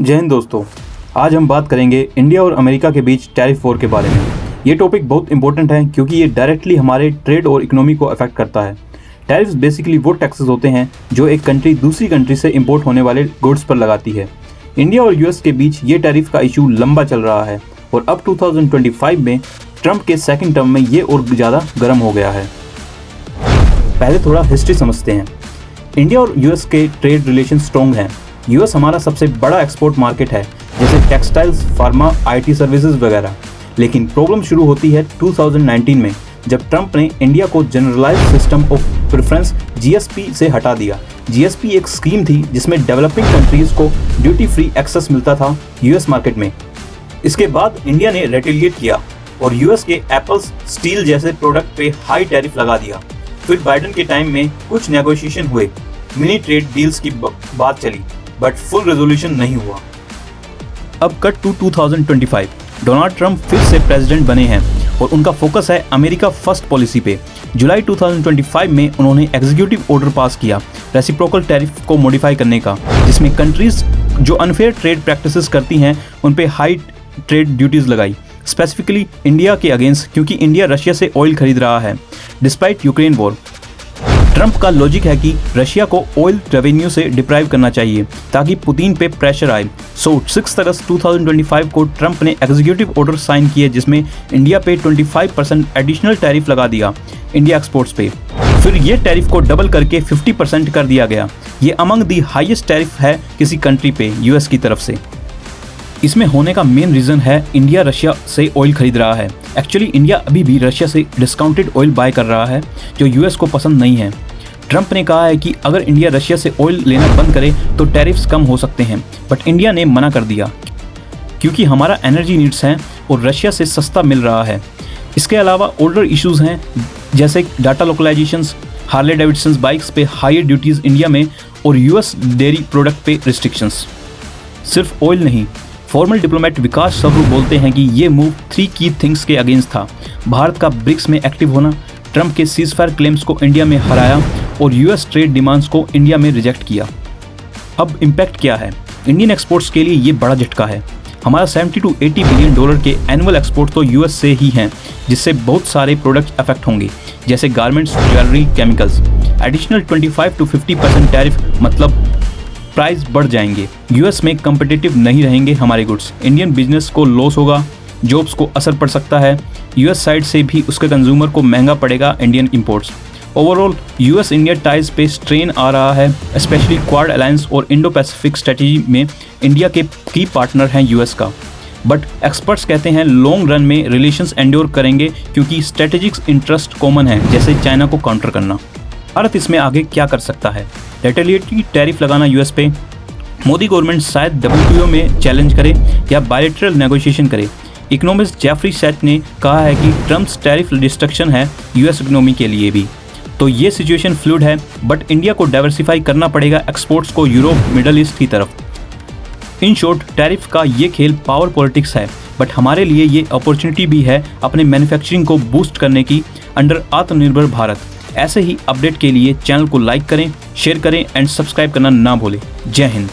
जय हिंद दोस्तों। आज हम बात करेंगे इंडिया और अमेरिका के बीच टैरिफ वॉर के बारे में। ये टॉपिक बहुत इंपॉर्टेंट है क्योंकि ये डायरेक्टली हमारे ट्रेड और इकोनॉमी को अफेक्ट करता है। टैरिफ्स बेसिकली वो टैक्सेस होते हैं जो एक कंट्री दूसरी कंट्री से इंपोर्ट होने वाले गुड्स पर लगाती है। इंडिया और यूएस के बीच ये टैरिफ का इशू लंबा चल रहा है और अब 2025 में ट्रंप के सेकंड टर्म में ये और ज़्यादा गर्म हो गया है। पहले थोड़ा हिस्ट्री समझते हैं। इंडिया और यूएस के ट्रेड रिलेशन स्ट्रॉन्ग हैं। यूएस हमारा सबसे बड़ा एक्सपोर्ट मार्केट है, जैसे टेक्सटाइल्स, फार्मा, आईटी सर्विसेज वगैरह। लेकिन प्रॉब्लम शुरू होती है 2019 में, जब ट्रंप ने इंडिया को generalized system of preference GSP से हटा दिया। जीएसपी एक स्कीम थी जिसमें डेवलपिंग कंट्रीज को ड्यूटी फ्री एक्सेस मिलता था यूएस मार्केट में। इसके बाद इंडिया ने रेटिलिएट किया और यूएस के एप्पल्स, स्टील जैसे प्रोडक्ट पे हाई टैरिफ लगा दिया। फिर बाइडेन के टाइम में कुछ नेगोशिएशन हुए, मिनी ट्रेड डील्स की बात चली, बट फुल रेजोल्यूशन नहीं हुआ। अब कट टू 2025। डोनाल्ड ट्रंप फिर से प्रेसिडेंट बने हैं और उनका फोकस है अमेरिका फर्स्ट पॉलिसी पे। जुलाई 2025 में उन्होंने एग्जीक्यूटिव ऑर्डर पास किया रेसिप्रोकल टैरिफ को मॉडिफाई करने का, जिसमें कंट्रीज जो अनफेयर ट्रेड प्रैक्टिसेस करती हैं उन पे हाई ट्रेड ड्यूटीज लगाई, स्पेसिफिकली इंडिया के अगेंस्ट, क्योंकि इंडिया रशिया से ऑयल खरीद रहा है डिस्पाइट यूक्रेन वॉर। ट्रंप का लॉजिक है कि रशिया को ऑयल रेवेन्यू से डिप्राइव करना चाहिए ताकि पुतिन पे प्रेशर आए। 6 अगस्त 2025 को ट्रंप ने एग्जीक्यूटिव ऑर्डर साइन किए जिसमें इंडिया पे 25% एडिशनल टैरिफ लगा दिया इंडिया एक्सपोर्ट्स पे। फिर ये टैरिफ को डबल करके 50% कर दिया गया। ये अमंग दी हाईएस्ट टैरिफ है किसी कंट्री पे यूएस की तरफ से। इसमें होने का मेन रीज़न है इंडिया रशिया से ऑयल खरीद रहा है। एक्चुअली इंडिया अभी भी रशिया से डिस्काउंटेड ऑयल बाय कर रहा है जो यूएस को पसंद नहीं है। ट्रंप ने कहा है कि अगर इंडिया रशिया से ऑयल लेना बंद करे तो टैरिफ्स कम हो सकते हैं, बट इंडिया ने मना कर दिया क्योंकि हमारा एनर्जी नीड्स हैं और रशिया से सस्ता मिल रहा है। इसके अलावा ओल्डर इश्यूज़ हैं जैसे डाटा लोकलाइजेशंस, हार्ले डेविडसन बाइक्स पे हायर ड्यूटीज़ इंडिया में और यूएस डेयरी प्रोडक्ट पे रिस्ट्रिक्शंस। सिर्फ ऑयल नहीं, फॉर्मल डिप्लोमेट विकास सबरू बोलते हैं कि ये मूव 3 की थिंग्स के अगेंस्ट था। भारत का ब्रिक्स में एक्टिव होना, ट्रंप के सीजफायर क्लेम्स को इंडिया में हराया और यूएस ट्रेड डिमांड्स को इंडिया में रिजेक्ट किया। अब इम्पैक्ट क्या है? इंडियन एक्सपोर्ट्स के लिए ये बड़ा झटका है। हमारा 70 to 80 बिलियन डॉलर के एनुअल एक्सपोर्ट तो यूएस से ही हैं, जिससे बहुत सारे प्रोडक्ट्स अफेक्ट होंगे जैसे garments, jewellery, chemicals. Additional 25 to 50% tariff मतलब प्राइस बढ़ जाएंगे। यूएस में कंपिटिटिव नहीं रहेंगे हमारे गुड्स। इंडियन बिजनेस को लॉस होगा, जॉब्स को असर पड़ सकता है। यूएस साइड से भी उसके कंज्यूमर को महंगा पड़ेगा Indian imports. Overall US India ties पे स्ट्रेन आ रहा है, स्पेशली क्वाड अलायंस और इंडो पैसिफिक स्ट्रेटजी में इंडिया के की पार्टनर हैं यूएस का। बट एक्सपर्ट्स कहते हैं लॉन्ग रन में रिलेशंस एंड्योर करेंगे क्योंकि स्ट्रेटेजिक इंटरेस्ट कॉमन है, जैसे चाइना को काउंटर करना। भारत इसमें आगे क्या कर सकता है? रिटेलिएटरी टैरिफ लगाना यूएस पे। मोदी गवर्नमेंट शायद डब्ल्यूटीओ में चैलेंज करे या बायलैटरल नेगोशिएशन करे। इकोनॉमिस्ट जेफरी सेट ने कहा है कि ट्रंप्स टैरिफ डिस्ट्रक्शन है यूएस इकोनॉमी के लिए भी। तो ये सिचुएशन फ्लूइड है, बट इंडिया को डाइवर्सिफाई करना पड़ेगा एक्सपोर्ट्स को यूरोप, मिडल ईस्ट की तरफ। इन शॉर्ट, टैरिफ का ये खेल पावर पॉलिटिक्स है, बट हमारे लिए ये अपॉर्चुनिटी भी है अपने मैन्युफैक्चरिंग को बूस्ट करने की अंडर आत्मनिर्भर भारत। ऐसे ही अपडेट के लिए चैनल को लाइक करें, शेयर करें एंड सब्सक्राइब करना ना भूलें। जय हिंद।